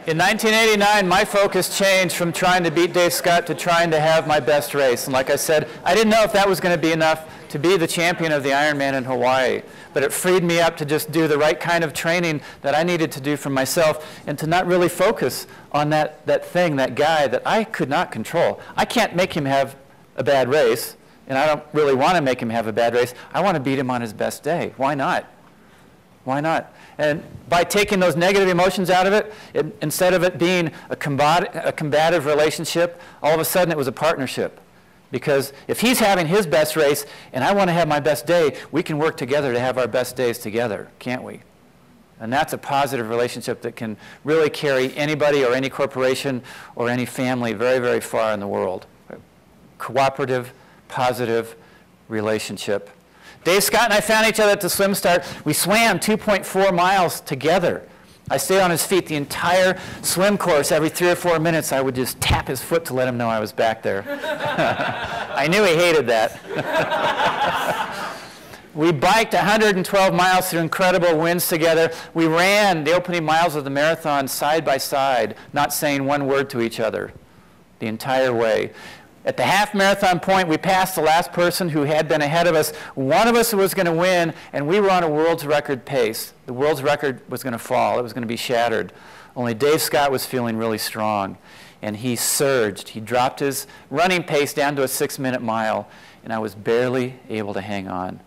In 1989, my focus changed from trying to beat Dave Scott to trying to have my best race. And like I said, I didn't know if that was going to be enough to be the champion of the Ironman in Hawaii. But it freed me up to just do the right kind of training that I needed to do for myself and to not really focus on that thing, that guy that I could not control. I can't make him have a bad race, and I don't really want to make him have a bad race. I want to beat him on his best day. Why not? Why not? And by taking those negative emotions out of it, instead of it being a combative relationship, all of a sudden it was a partnership. Because if he's having his best race and I want to have my best day, we can work together to have our best days together, can't we? And that's a positive relationship that can really carry anybody or any corporation or any family very, very far in the world. A cooperative, positive relationship. Dave Scott and I found each other at the swim start. We swam 2.4 miles together. I stayed on his feet the entire swim course. Every 3 or 4 minutes, I would just tap his foot to let him know I was back there. I knew he hated that. We biked 112 miles through incredible winds together. We ran the opening miles of the marathon side by side, not saying one word to each other the entire way. At the half marathon point, we passed the last person who had been ahead of us. One of us was going to win, and we were on a world's record pace. The world's record was going to fall. It was going to be shattered. Only Dave Scott was feeling really strong, and he surged. He dropped his running pace down to a 6-minute mile, and I was barely able to hang on.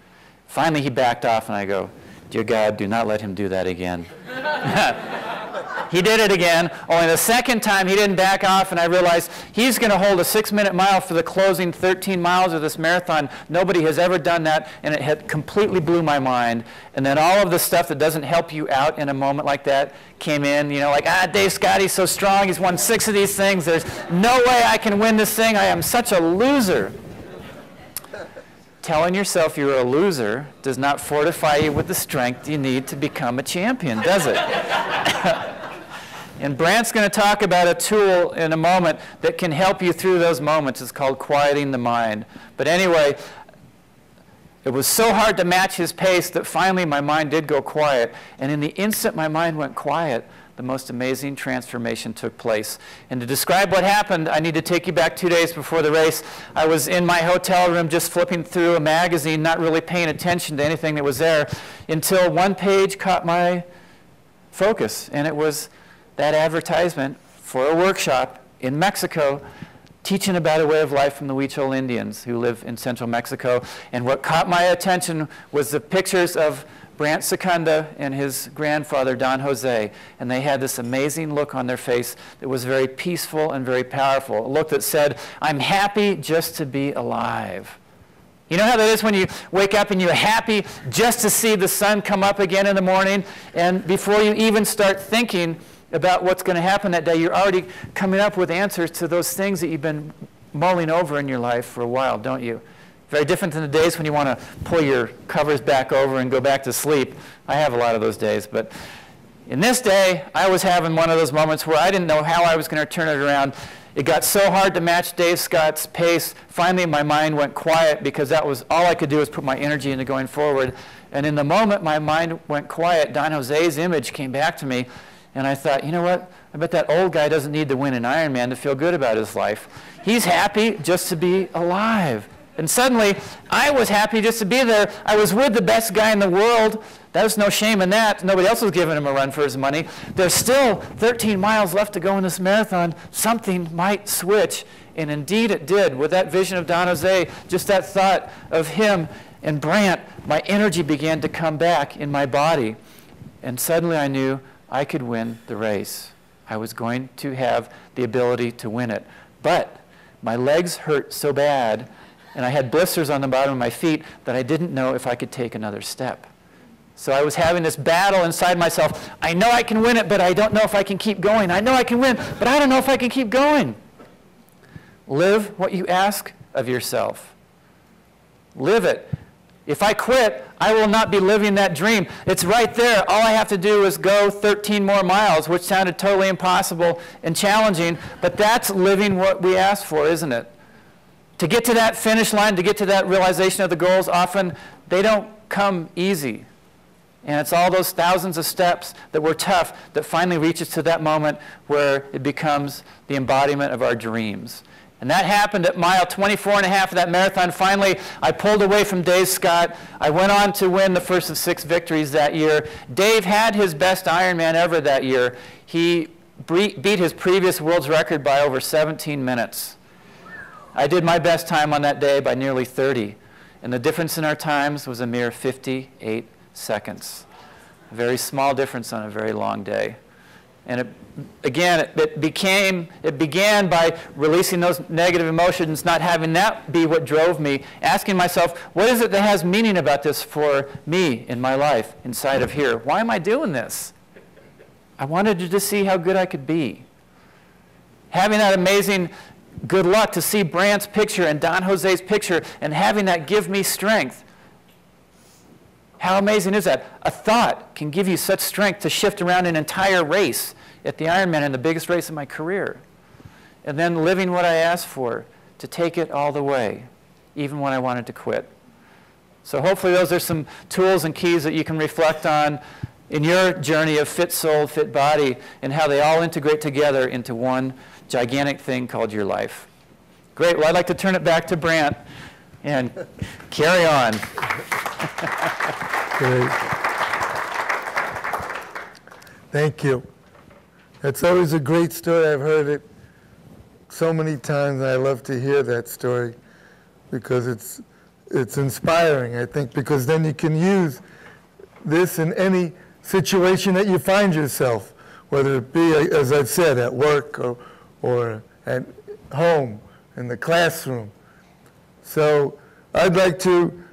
Finally, he backed off, and I go, "Dear God, do not let him do that again." He did it again, only the second time he didn't back off, and I realized he's going to hold a 6-minute mile for the closing 13 miles of this marathon. Nobody has ever done that, and it had completely blew my mind. And then all of the stuff that doesn't help you out in a moment like that came in, you know, like, Dave Scott, he's so strong, he's won 6 of these things, there's no way I can win this thing, I am such a loser. Telling yourself you're a loser does not fortify you with the strength you need to become a champion, does it? And Brant's going to talk about a tool in a moment that can help you through those moments. It's called quieting the mind. But anyway, it was so hard to match his pace that finally my mind did go quiet. And in the instant my mind went quiet, the most amazing transformation took place. And to describe what happened, I need to take you back 2 days before the race. I was in my hotel room just flipping through a magazine, not really paying attention to anything that was there, until one page caught my focus. And it was that advertisement for a workshop in Mexico teaching about a way of life from the Huichol Indians who live in central Mexico. And what caught my attention was the pictures of Brant Secunda and his grandfather, Don Jose. And they had this amazing look on their face that was very peaceful and very powerful. A look that said, "I'm happy just to be alive." You know how that is when you wake up and you're happy just to see the sun come up again in the morning, and before you even start thinking about what's going to happen that day, you're already coming up with answers to those things that you've been mulling over in your life for a while, don't you? Very different than the days when you want to pull your covers back over and go back to sleep. I have a lot of those days, but in this day, I was having one of those moments where I didn't know how I was going to turn it around. It got so hard to match Dave Scott's pace. Finally, my mind went quiet because that was all I could do was put my energy into going forward. And in the moment my mind went quiet, Don Jose's image came back to me. And I thought, you know what? I bet that old guy doesn't need to win an Ironman to feel good about his life. He's happy just to be alive. And suddenly, I was happy just to be there. I was with the best guy in the world. There's no shame in that. Nobody else was giving him a run for his money. There's still 13 miles left to go in this marathon. Something might switch. And indeed it did. With that vision of Don Jose, just that thought of him and Brant, my energy began to come back in my body. And suddenly I knew I could win the race. I was going to have the ability to win it. But my legs hurt so bad, and I had blisters on the bottom of my feet, that I didn't know if I could take another step. So I was having this battle inside myself. I know I can win it, but I don't know if I can keep going. I know I can win, but I don't know if I can keep going. Live what you ask of yourself. Live it. If I quit, I will not be living that dream. It's right there. All I have to do is go 13 more miles, which sounded totally impossible and challenging, but that's living what we ask for, isn't it? To get to that finish line, to get to that realization of the goals, often they don't come easy. And it's all those thousands of steps that were tough that finally reaches to that moment where it becomes the embodiment of our dreams. And that happened at mile 24.5 of that marathon. Finally, I pulled away from Dave Scott. I went on to win the first of 6 victories that year. Dave had his best Ironman ever that year. He beat his previous world's record by over 17 minutes. I did my best time on that day by nearly 30. And the difference in our times was a mere 58 seconds. A very small difference on a very long day. And it began by releasing those negative emotions, not having that be what drove me, asking myself, what is it that has meaning about this for me in my life inside of here? Why am I doing this? I wanted to just see how good I could be. Having that amazing good luck to see Brant's picture and Don Jose's picture and having that give me strength. How amazing is that? A thought can give you such strength to shift around an entire race at the Ironman and the biggest race of my career. And then living what I asked for, to take it all the way, even when I wanted to quit. So hopefully those are some tools and keys that you can reflect on in your journey of fit soul, fit body, and how they all integrate together into one gigantic thing called your life. Great. Well, I'd like to turn it back to Brant and carry on. Great. Thank you. That's always a great story. I've heard it so many times, and I love to hear that story because it's inspiring, I think, because then you can use this in any situation that you find yourself, whether it be, as I've said, at work or at home, in the classroom. So I'd like to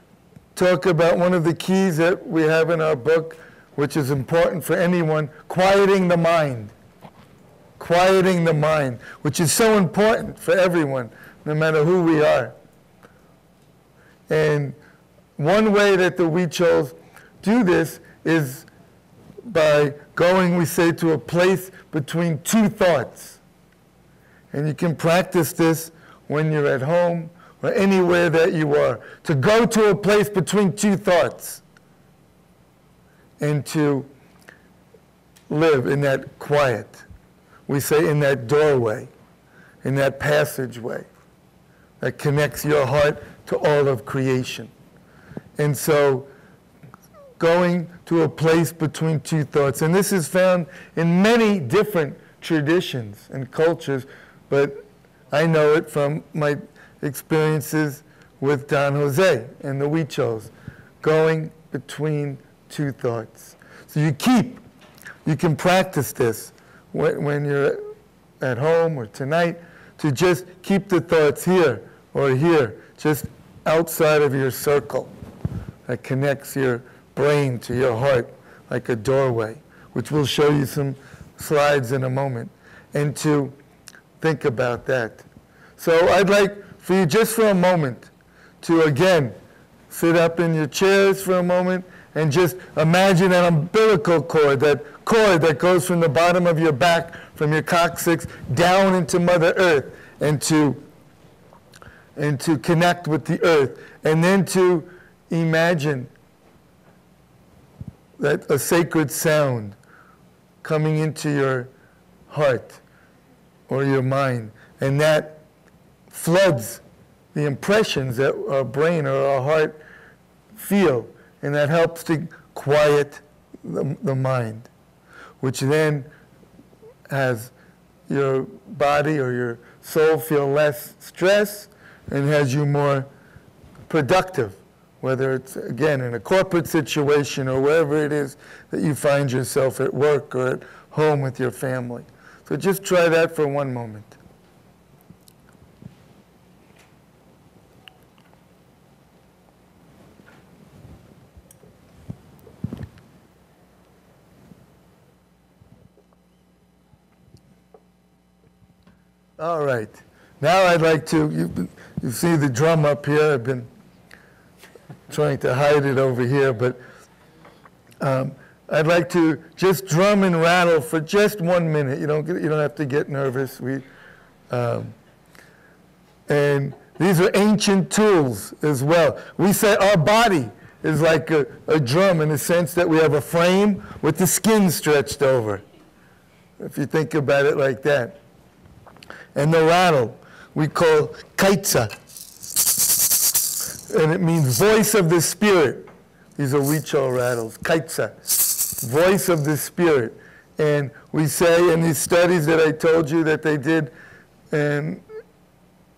talk about one of the keys that we have in our book, which is important for anyone, quieting the mind. Quieting the mind, which is so important for everyone, no matter who we are. And one way that the WeChos do this is by going, we say, to a place between 2 thoughts. And you can practice this when you're at home or anywhere that you are, to go to a place between 2 thoughts and to live in that quiet. We say in that doorway, in that passageway that connects your heart to all of creation. And so going to a place between 2 thoughts. And this is found in many different traditions and cultures, but I know it from my experiences with Don Jose and the WeChos, going between 2 thoughts. So you can practice this when you're at home or tonight, to just keep the thoughts here or here, just outside of your circle that connects your brain to your heart like a doorway, which we'll show you some slides in a moment, and to think about that. So I'd like for you just for a moment to again sit up in your chairs for a moment and just imagine an umbilical cord, that cord that goes from the bottom of your back, from your coccyx, down into Mother Earth, and to connect with the earth, and then to imagine that a sacred sound coming into your heart or your mind, and that floods the impressions that our brain or our heart feel, and that helps to quiet the mind, which then has your body or your soul feel less stress and has you more productive, whether it's, again, in a corporate situation or wherever it is that you find yourself at work or at home with your family. So just try that for one moment. All right. Now I'd like to, you see the drum up here. I've been trying to hide it over here, but I'd like to just drum and rattle for just 1 minute. You don't have to get nervous. And these are ancient tools as well. We say our body is like a drum in the sense that we have a frame with the skin stretched over, if you think about it like that. And the rattle we call kaitsa, and it means voice of the spirit. These are Huichol rattles, kaitsa, voice of the spirit. And we say in these studies that I told you that they did, and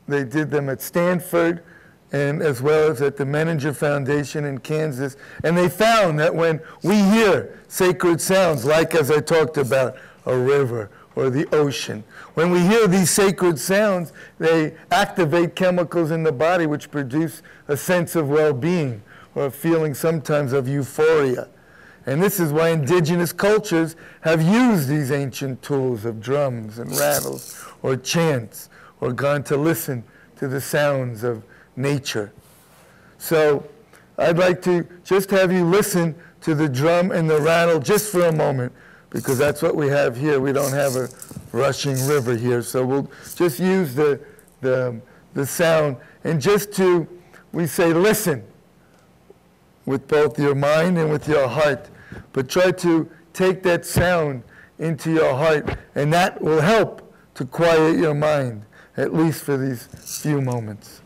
they did them at Stanford and as well as at the Menninger Foundation in Kansas, and they found that when we hear sacred sounds, like as I talked about, a river or the ocean, when we hear these sacred sounds, they activate chemicals in the body which produce a sense of well-being or a feeling sometimes of euphoria. And this is why indigenous cultures have used these ancient tools of drums and rattles or chants or gone to listen to the sounds of nature. So I'd like to just have you listen to the drum and the rattle just for a moment, because that's what we have here. We don't have a rushing river here, so we'll just use the sound. And just to, we say listen with both your mind and with your heart, but try to take that sound into your heart, and that will help to quiet your mind, at least for these few moments.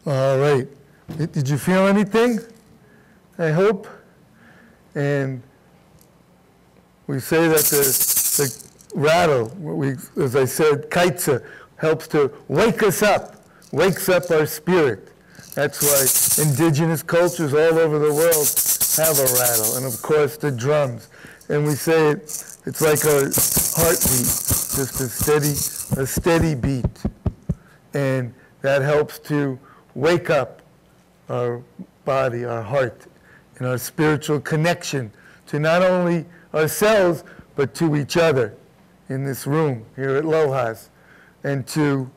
All right. Did you feel anything? I hope. And we say that the rattle, as I said, kaitsa, helps to wake us up, wakes up our spirit. That's why indigenous cultures all over the world have a rattle, and of course the drums. And we say it's like a heartbeat, just a steady beat. And that helps to wake up our body, our heart, and our spiritual connection to not only ourselves, but to each other in this room here at LOHAS, and to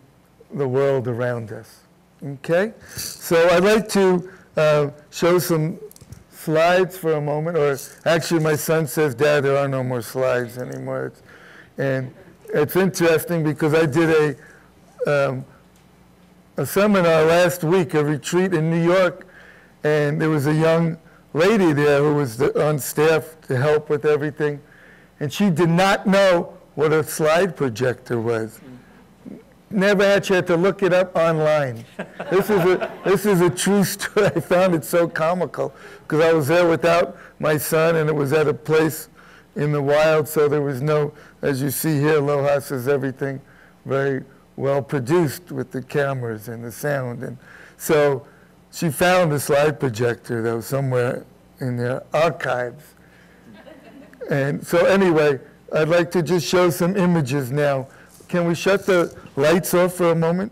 the world around us. Okay? So I'd like to show some slides for a moment, or actually my son says, Dad, there are no more slides anymore. And it's interesting because I did a seminar last week, a retreat in New York, and there was a young lady there who was on staff to help with everything, and she did not know what a slide projector was. Never had, she had to look it up online. This is a true story. I found it so comical because I was there without my son, and it was at a place in the wild, so there was no, as you see here, LOHAS is everything very well produced with the cameras and the sound. And so she found a slide projector, though, somewhere in their archives. And so anyway, I'd like to just show some images now. Can we shut the lights off for a moment?